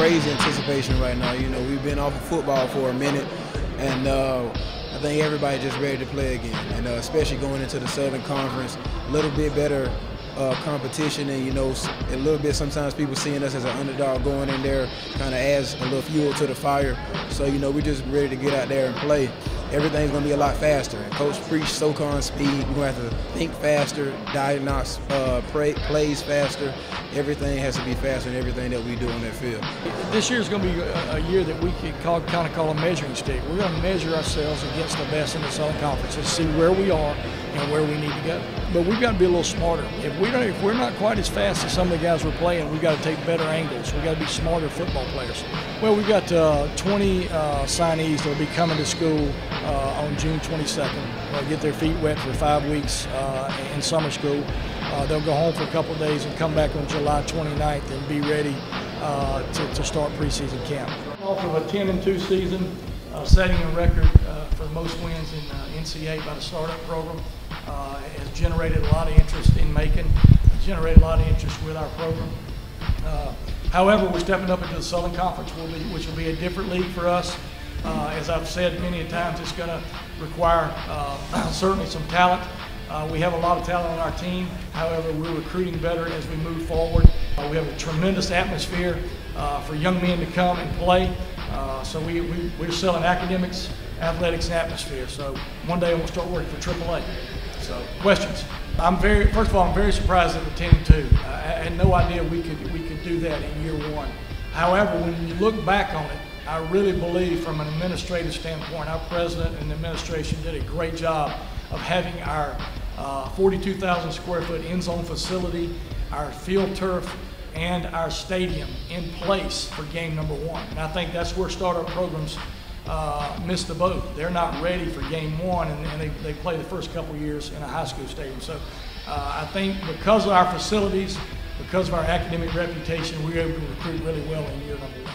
crazy anticipation right now. You know, we've been off of football for a minute, and I think everybody just ready to play again. And especially going into the Southern Conference, a little bit better competition, and you know, a little bit sometimes people seeing us as an underdog going in there kind of adds a little fuel to the fire. So you know, we're just ready to get out there and play. Everything's going to be a lot faster. And Coach preached SoCon speed. We're going to have to think faster, diagnose plays faster. Everything has to be faster in everything that we do on that field. This year is going to be a year that we can kind of call a measuring stick. We're going to measure ourselves against the best in the Southern Conference and see where we are and where we need to go. But we've got to be a little smarter. If we're not quite as fast as some of the guys we're playing, we've got to take better angles. We've got to be smarter football players. Well, we've got 20 signees that will be coming to school on June 22nd. They'll get their feet wet for 5 weeks in summer school. They'll go home for a couple of days and come back on July 29th and be ready to start preseason camp. Off of a 10-2 season, setting a record for the most wins in NCAA by the startup program. Has generated a lot of interest in Macon. It's generated a lot of interest with our program. However, we're stepping up into the Southern Conference, which will be a different league for us. As I've said many times, it's going to require certainly some talent. We have a lot of talent on our team. However, we're recruiting better as we move forward. We have a tremendous atmosphere for young men to come and play. So we're selling academics, athletics, and atmosphere. So one day we'll start working for AAA. So questions? First of all, I'm very surprised at the 10-2. I had no idea we could do that in year one. However, when you look back on it, I really believe from an administrative standpoint, our president and the administration did a great job of having our 42,000 square foot end zone facility, our field turf, and our stadium in place for game number one. And I think that's where startup programs missed the boat. They're not ready for game one, and they play the first couple of years in a high school stadium. So I think because of our facilities, because of our academic reputation, we're able to recruit really well in year number one.